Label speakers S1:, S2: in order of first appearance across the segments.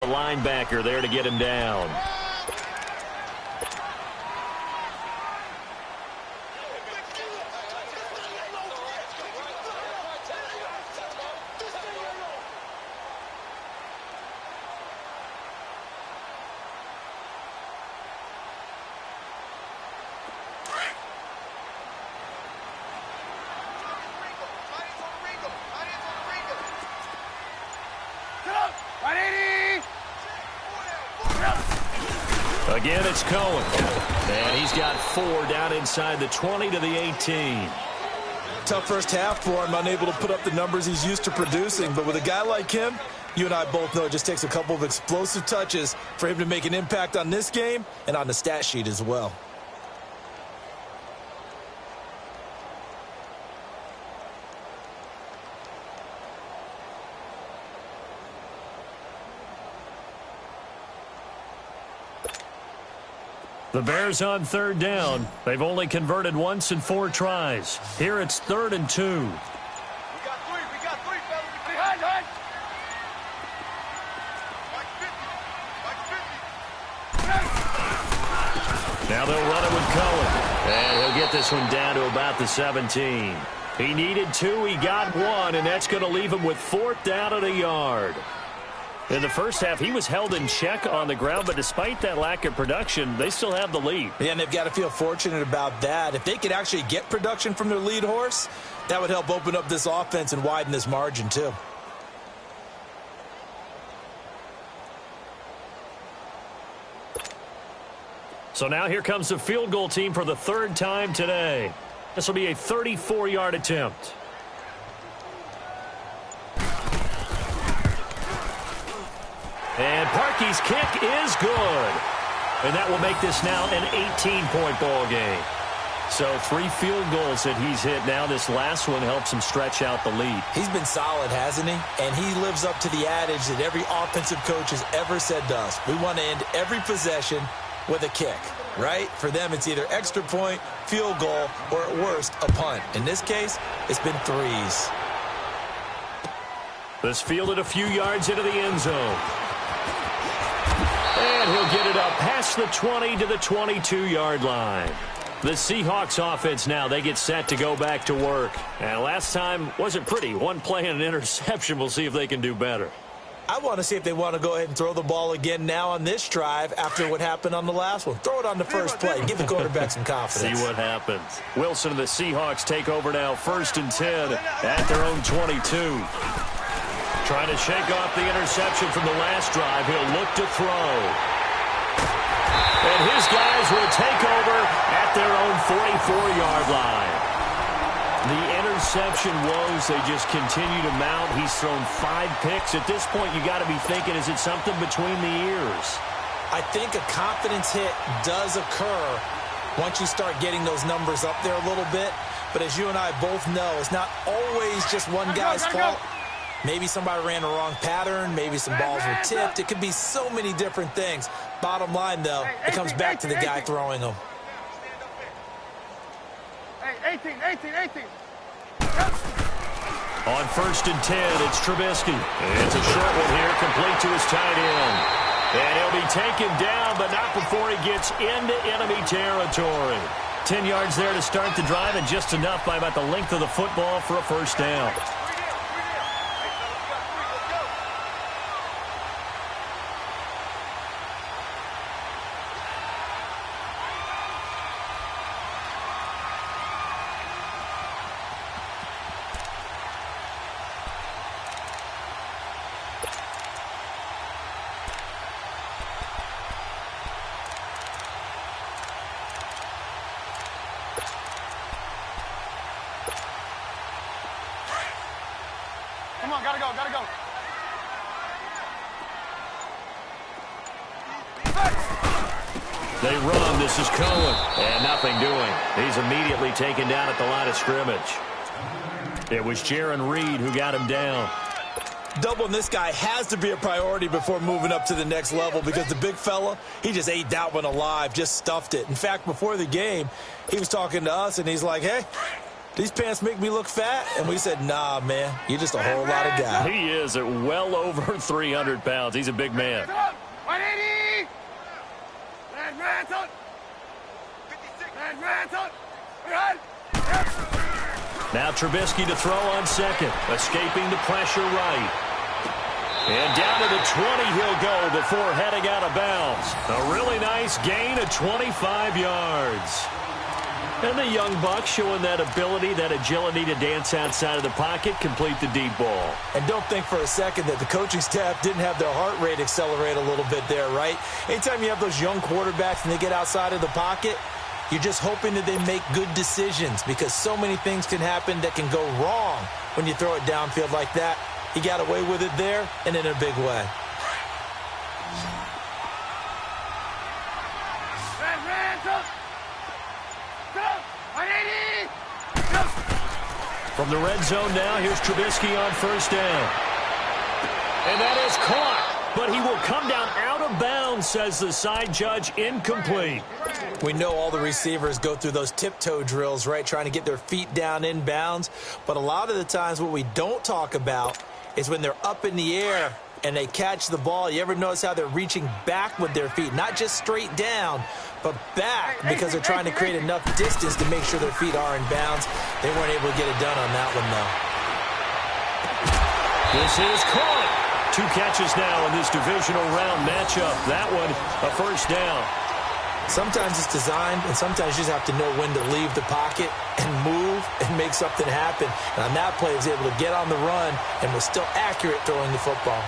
S1: The linebacker there to get him down. Again, it's Cohen. And he's got 4 down inside the 20 to the 18.
S2: Tough first half for him, unable to put up the numbers he's used to producing. But with a guy like him, you and I both know it just takes a couple of explosive touches for him to make an impact on this game and on the stat sheet as well.
S1: The Bears on 3rd down. They've only converted once in 4 tries. Here it's 3rd and 2.
S3: We got 3, fellas. Behind.
S1: Now they'll run it with Cohen. And he'll get this one down to about the 17. He needed 2, he got 1, and that's going to leave him with 4th down at a yard. In the first half, he was held in check on the ground, but despite that lack of production, they still have the lead.
S2: Yeah, and they've got to feel fortunate about that. If they could actually get production from their lead horse, that would help open up this offense and widen this margin too.
S1: So now here comes the field goal team for the 3rd time today. This will be a 34-yard attempt. And Parkey's kick is good. And that will make this now an 18-point ball game. So 3 field goals that he's hit now. This last one helps him stretch out the lead.
S2: He's been solid, hasn't he? And he lives up to the adage that every offensive coach has ever said to us. We want to end every possession with a kick, right? For them, it's either extra point, field goal, or at worst, a punt. In this case, it's been 3s.
S1: This fielded a few yards into the end zone. And he'll get it up past the 20 to the 22-yard line. The Seahawks offense now, they get set to go back to work. And last time wasn't pretty. 1 play and an interception. We'll see if they can do better.
S2: I want to see if they want to go ahead and throw the ball again now on this drive after what happened on the last one. Throw it on the first play. Give the quarterback some confidence.
S1: See what happens. Wilson and the Seahawks take over now, 1st and 10 at their own 22. Trying to shake off the interception from the last drive. He'll look to throw. And his guys will take over at their own 44-yard line. The interception woes, they just continue to mount. He's thrown 5 picks. At this point, you got to be thinking, is it something between the ears?
S2: I think a confidence hit does occur once you start getting those numbers up there a little bit. But as you and I both know, it's not always just one guy's fault. Maybe somebody ran the wrong pattern. Maybe some balls were tipped. It could be so many different things. Bottom line, though, it comes back to the guy throwing them.
S3: Hey, 18.
S1: On 1st and 10, it's Trubisky. It's a short one here, complete to his tight end. And he'll be taken down, but not before he gets into enemy territory. 10 yards there to start the drive, and just enough by about the length of the football for a 1st down.
S3: Come on, gotta go.
S1: They run. This is Cohen. And nothing doing. He's immediately taken down at the line of scrimmage. It was Jaron Reed who got him down.
S2: Doubling this guy has to be a priority before moving up to the next level because the big fella, he just ate that one alive, just stuffed it. In fact, before the game, he was talking to us, and he's like, hey, these pants make me look fat. And we said, nah, man, you're just a whole lot of guy.
S1: He is at well over 300 pounds. He's a big man.
S3: 180.
S1: Now Trubisky to throw on second, escaping the pressure right. And down to the 20 he'll go before heading out of bounds. A really nice gain of 25 yards. And the young buck showing that ability, that agility to dance outside of the pocket, complete the deep ball.
S2: And don't think for a second that the coaching staff didn't have their heart rate accelerate a little bit there, right? Anytime you have those young quarterbacks and they get outside of the pocket, you're just hoping that they make good decisions because so many things can happen that can go wrong when you throw it downfield like that. He got away with it there and in a big way.
S1: From the red zone now, here's Trubisky on first down. And that is caught, but he will come down out of bounds, says the side judge, incomplete.
S2: We know all the receivers go through those tiptoe drills, right, trying to get their feet down in bounds. But a lot of the times what we don't talk about is when they're up in the air and they catch the ball. You ever notice how they're reaching back with their feet? Not just straight down, but back because they're trying to create enough distance to make sure their feet are in bounds. They weren't able to get it done on that one, though.
S1: This is caught. 2 catches now in this divisional round matchup. That one, a first down.
S2: Sometimes it's designed, and sometimes you just have to know when to leave the pocket and move and make something happen. And on that play, he was able to get on the run and was still accurate throwing the football.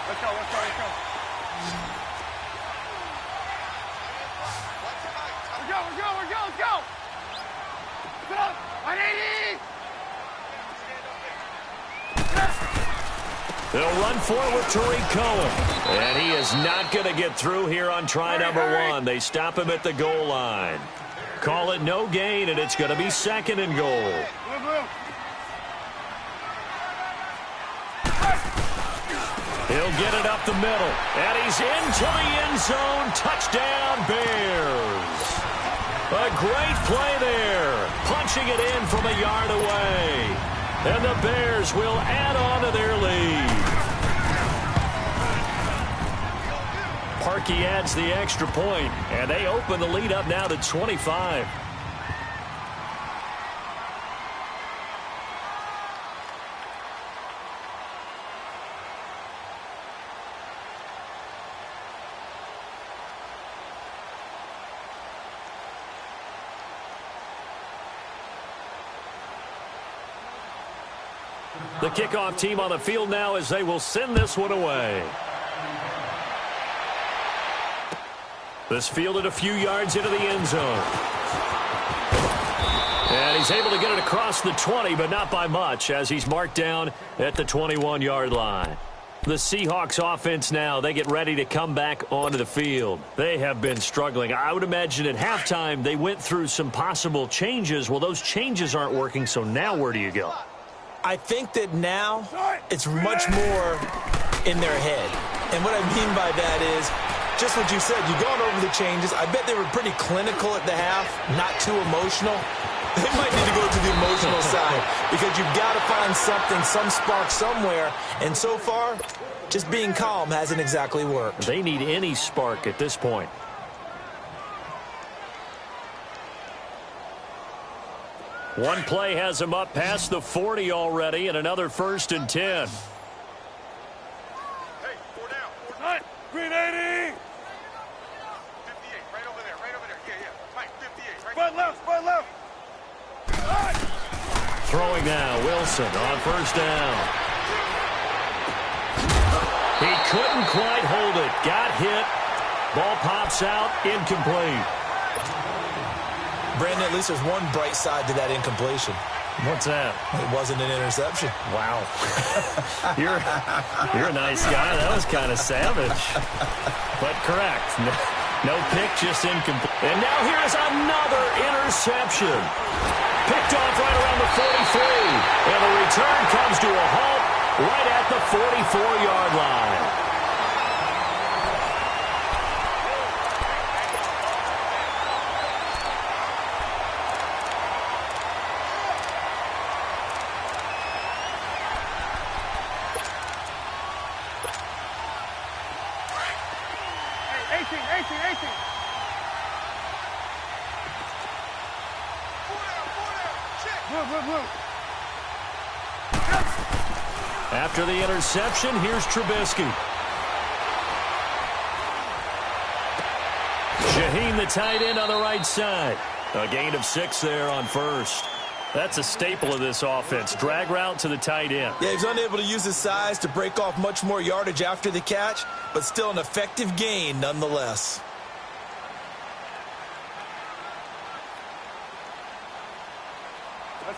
S3: Let's go, let's go, let's go. Let's go. Let's go. 180.
S1: They'll run forward with Tariq Cohen. And he is not going to get through here on try number 1. They stop him at the goal line. Call it no gain, and it's going to be second and goal. He'll get it up the middle. And he's into the end zone. Touchdown, Bears. A great play there. Punching it in from a yard away. And the Bears will add on to their lead. Parkey adds the extra point, and they open the lead up now to 25. The kickoff team on the field now as they will send this one away. This fielded a few yards into the end zone. And he's able to get it across the 20, but not by much as he's marked down at the 21-yard line. The Seahawks offense now, they get ready to come back onto the field. They have been struggling. I would imagine at halftime they went through some possible changes. Well, those changes aren't working, so now where do you go?
S2: I think that now it's much more in their head. And what I mean by that is just what you said. You've gone over the changes. I bet they were pretty clinical at the half, not too emotional. They might need to go to the emotional side because you've got to find something, some spark somewhere. And so far, just being calm hasn't exactly worked.
S1: They need any spark at this point. One play has him up past the 40 already, and another 1st and 10.
S3: Hey, 4 down. 4 Green 80. 58, right over there, Yeah. Mike, 58, right. Spot left.
S1: Throwing now, Wilson on 1st down. He couldn't quite hold it. Got hit. Ball pops out, incomplete.
S2: Brandon, at least there's one bright side to that incompletion.
S1: What's that?
S2: It wasn't an interception.
S1: Wow. You're a nice guy. That was kind of savage. But correct. No pick, just incomplete. And now here's another interception. Picked off right around the 43. And the return comes to a halt right at the 44-yard line. After the interception, here's Trubisky. Shaheen, the tight end, on the right side. A gain of 6 there on first. That's a staple of this offense. Drag route to the tight end.
S2: Yeah, he's unable to use his size to break off much more yardage after the catch, but still an effective gain nonetheless.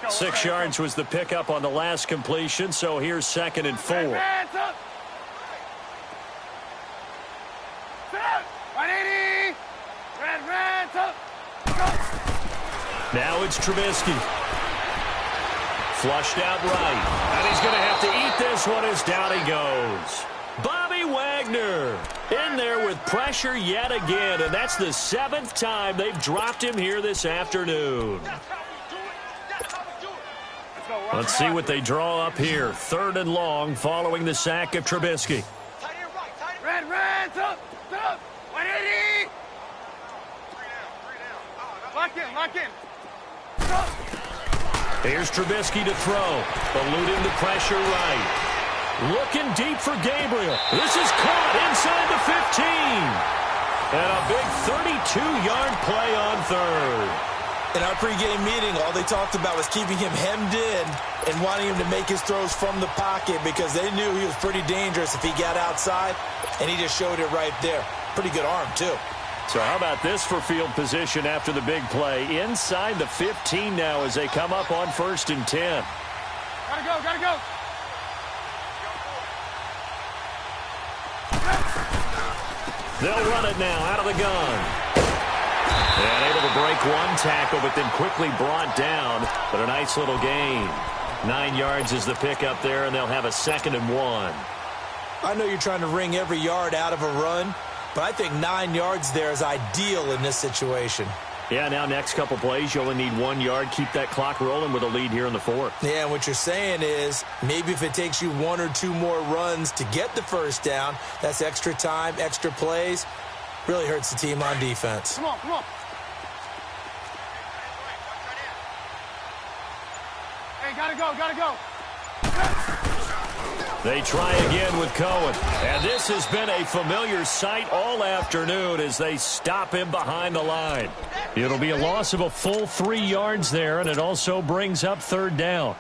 S3: Go,
S1: 6 yards was the pickup on the last completion, so here's 2nd and 4.
S3: Hands up. 180. Red up. Go.
S1: Now it's Trubisky. Flushed out right. And he's going to have to eat this one as down he goes. Bobby Wagner in there with pressure yet again, and that's the 7th time they've dropped him here this afternoon. Let's see what they draw up here. 3rd and long following the sack of Trubisky.
S3: Red, up. 180. Lock in.
S1: Here's Trubisky to throw. Eluding the pressure right. Looking deep for Gabriel. This is caught inside the 15. And a big 32-yard play on 3rd.
S2: In our pregame meeting, all they talked about was keeping him hemmed in and wanting him to make his throws from the pocket because they knew he was pretty dangerous if he got outside, and he just showed it right there. Pretty good arm, too.
S1: So how about this for field position after the big play? Inside the 15 now as they come up on 1st and 10.
S3: Gotta go.
S1: They'll run it now out of the gun. And able to break one tackle, but then quickly brought down. But a nice little gain. 9 yards is the pickup there, and they'll have a 2nd and 1.
S2: I know you're trying to wring every yard out of a run, but I think 9 yards there is ideal in this situation.
S1: Yeah, now next couple plays, you only need 1 yard. Keep that clock rolling with a lead here in the 4th.
S2: Yeah, and what you're saying is maybe if it takes you 1 or 2 more runs to get the first down, that's extra time, extra plays. Really hurts the team on defense.
S3: Come on. Hey, gotta go.
S1: They try again with Cohen. And this has been a familiar sight all afternoon as they stop him behind the line. It'll be a loss of a full 3 yards there, and it also brings up 3rd down.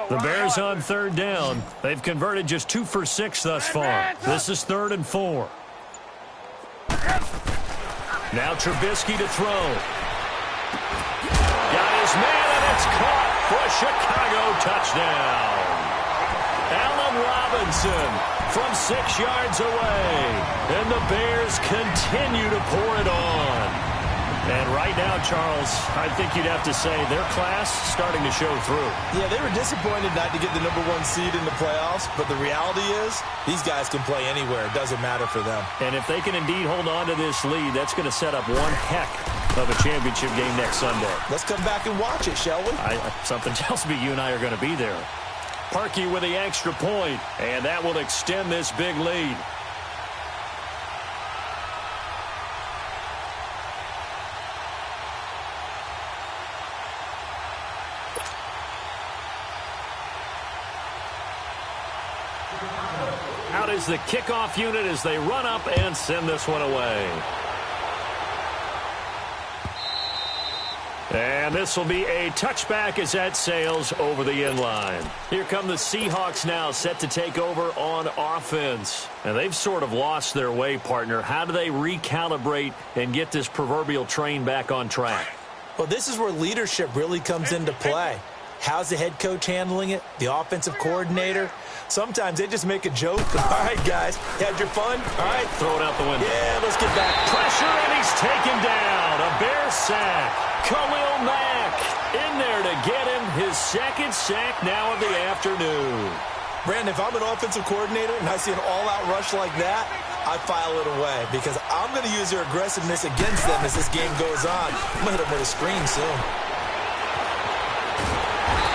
S1: The Bears on 3rd down. They've converted just 2 for 6 thus far. This is 3rd and 4. Now Trubisky to throw. Got his man, and it's caught for a Chicago touchdown. Allen Robinson from 6 yards away. And the Bears continue to pour it on. And right now, Charles, I think you'd have to say their class starting to show through.
S2: Yeah, they were disappointed not to get the #1 seed in the playoffs, but the reality is these guys can play anywhere. It doesn't matter for them.
S1: And if they can indeed hold on to this lead, that's going to set up one heck of a championship game next Sunday.
S2: Let's come back and watch it, shall we?
S1: Something tells me you and I are going to be there. Parkey with the extra point, and that will extend this big lead. Out is the kickoff unit as they run up and send this one away. And this will be a touchback as that sails over the end line. Here come the Seahawks now, set to take over on offense. And they've sort of lost their way, partner. How do they recalibrate and get this proverbial train back on track?
S2: Well, this is where leadership really comes into play. How's the head coach handling it? The offensive coordinator? Sometimes they just make a joke. All right, guys, had your fun? All right.
S1: Throw it out the window.
S2: Yeah, let's get back.
S1: Pressure, and he's taken down. A Bear sack. Khalil Mack in there to get him his 2nd sack now of the afternoon.
S2: Brandon, if I'm an offensive coordinator and I see an all-out rush like that, I file it away because I'm going to use their aggressiveness against them as this game goes on. I'm going to hit them with a screen soon.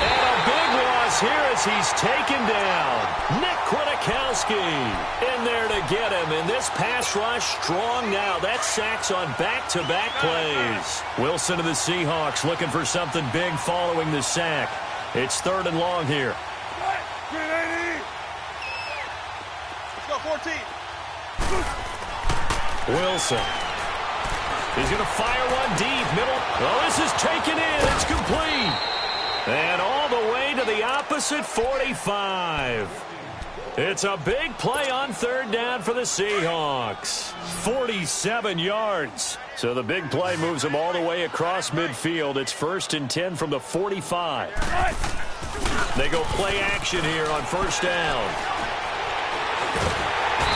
S1: And a big loss here as he's taken down. Nick Kwiatkowski in there to get him. And this pass rush strong now. That's sacks on back-to-back plays. Wilson of the Seahawks looking for something big following the sack. It's 3rd and long here.
S3: 380. Let's go, 14.
S1: Wilson. He's going to fire one deep. Middle. Oh, this is taken in. It's complete. And all the way to the opposite 45. It's a big play on 3rd down for the Seahawks. 47 yards. So the big play moves them all the way across midfield. It's 1st and 10 from the 45. They go play action here on 1st down.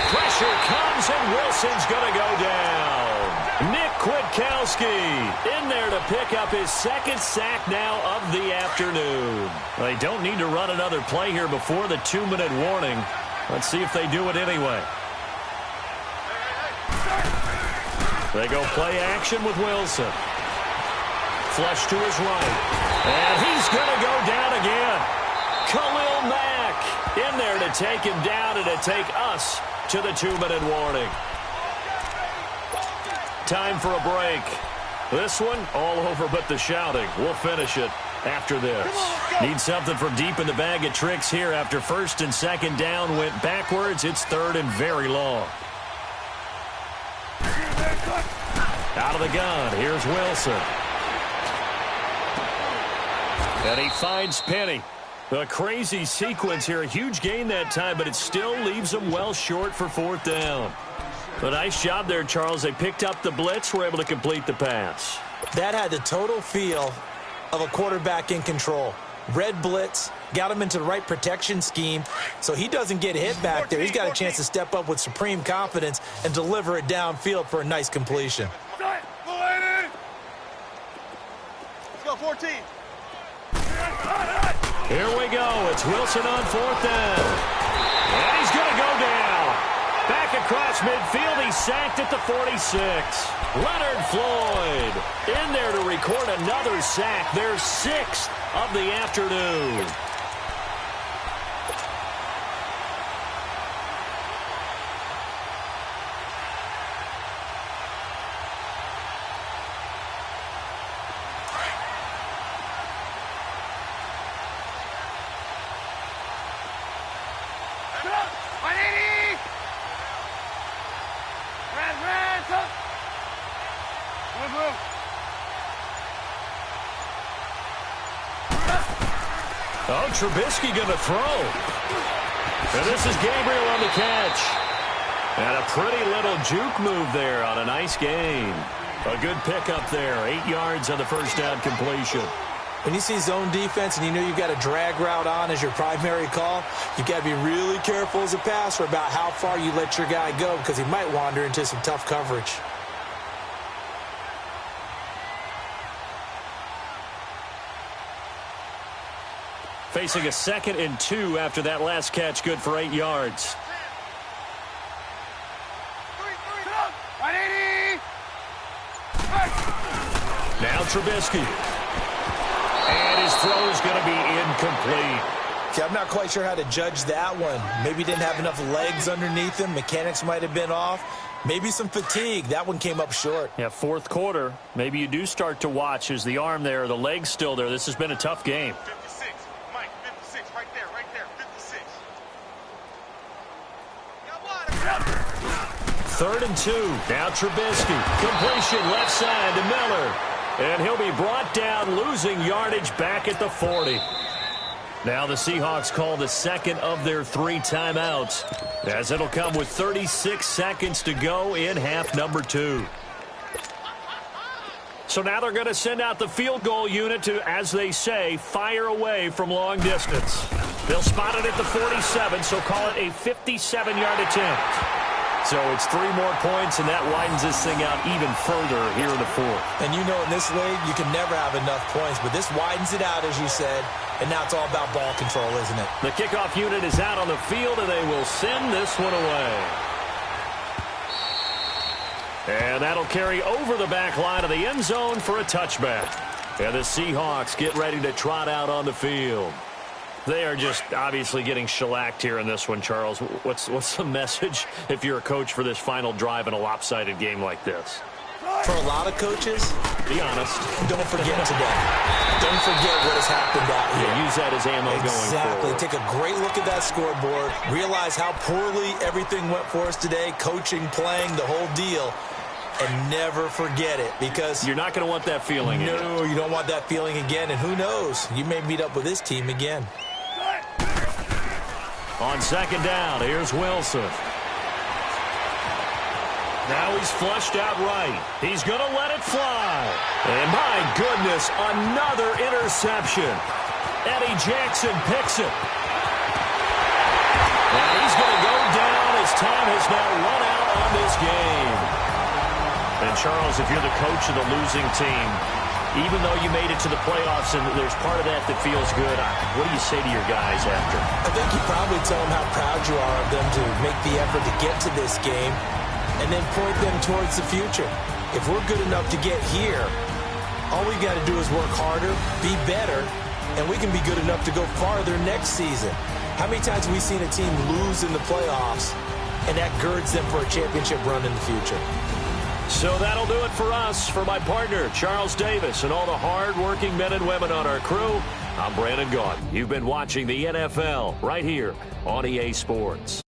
S1: Pressure comes, and Wilson's going to go down. Nick Kwiatkowski in there to pick up his 2nd sack now of the afternoon. They don't need to run another play here before the 2-minute warning. Let's see if they do it anyway. They go play action with Wilson. Flush to his right. And he's going to go down again. Khalil Mack in there to take him down and to take us to the 2-minute warning. Time for a break. This one all over but the shouting. We'll finish it after this. Need something from deep in the bag of tricks here after 1st and 2nd down went backwards. It's 3rd and very long. Out of the gun. Here's Wilson. And he finds Penny. A crazy sequence here. A huge gain that time, but it still leaves them well short for 4th down. A nice job there, Charles. They picked up the blitz, were able to complete the pass.
S2: That had the total feel of a quarterback in control. Red blitz, got him into the right protection scheme, so he doesn't get hit back there. He's got a chance to step up with supreme confidence and deliver it downfield for a nice completion.
S3: Let's go, 14.
S1: Here we go. It's Wilson on 4th down. And he's going to go down. Back across midfield. He's sacked at the 46. Leonard Floyd in there to record another sack. Their 6th of the afternoon. Oh, Trubisky going to throw. And this is Gabriel on the catch. And a pretty little juke move there on a nice gain. A good pickup there. 8 yards on the 1st down completion.
S2: When you see zone defense and you know you've got a drag route on as your primary call, you've got to be really careful as a passer about how far you let your guy go because he might wander into some tough coverage.
S1: Facing a 2nd and 2 after that last catch, good for 8 yards. Now Trubisky. And his throw is going to be incomplete.
S2: See, I'm not quite sure how to judge that one. Maybe he didn't have enough legs underneath him. Mechanics might have been off. Maybe some fatigue. That one came up short.
S1: Yeah, 4th quarter. Maybe you do start to watch as the arm there, the leg's still there. This has been a tough game.
S3: 56. Mike, 56. Right there, 56.
S1: 3rd and 2. Now Trubisky. Completion left side to Miller. And he'll be brought down, losing yardage back at the 40. Now the Seahawks call the 2nd of their 3 timeouts, as it'll come with 36 seconds to go in half number 2. So now they're going to send out the field goal unit to, as they say, fire away from long distance. They'll spot it at the 47, so call it a 57-yard attempt. So it's 3 more points, and that widens this thing out even further here in the 4th.
S2: And you know in this league, you can never have enough points, but this widens it out, as you said. And now it's all about ball control, isn't it?
S1: The kickoff unit is out on the field, and they will send this one away. And that'll carry over the back line of the end zone for a touchback. And the Seahawks get ready to trot out on the field. They are just obviously getting shellacked here in this one, Charles. What's the message if you're a coach for this final drive in a lopsided game like this?
S2: For a lot of coaches,
S1: be honest.
S2: Don't forget today. Don't forget what has happened out here.
S1: Yeah, use that as ammo going forward.
S2: Exactly. Take a great look at that scoreboard. Realize how poorly everything went for us today. Coaching, playing, the whole deal. And never forget it, because
S1: you're not going to want that feeling again.
S2: No, you don't want that feeling again. And who knows? You may meet up with this team again.
S1: On second down, here's Wilson. Now he's flushed out right. He's going to let it fly. And my goodness, another interception. Eddie Jackson picks it. And he's going to go down as time has now run out on this game. And, Charles, if you're the coach of the losing team, even though you made it to the playoffs and there's part of that that feels good, what do you say to your guys after?
S2: I think you probably tell them how proud you are of them to make the effort to get to this game and then point them towards the future. If we're good enough to get here, all we've got to do is work harder, be better, and we can be good enough to go farther next season. How many times have we seen a team lose in the playoffs, and that girds them for a championship run in the future?
S1: So that'll do it for us. For my partner, Charles Davis, and all the hard-working men and women on our crew, I'm Brandon Gaudin. You've been watching the NFL right here on EA Sports.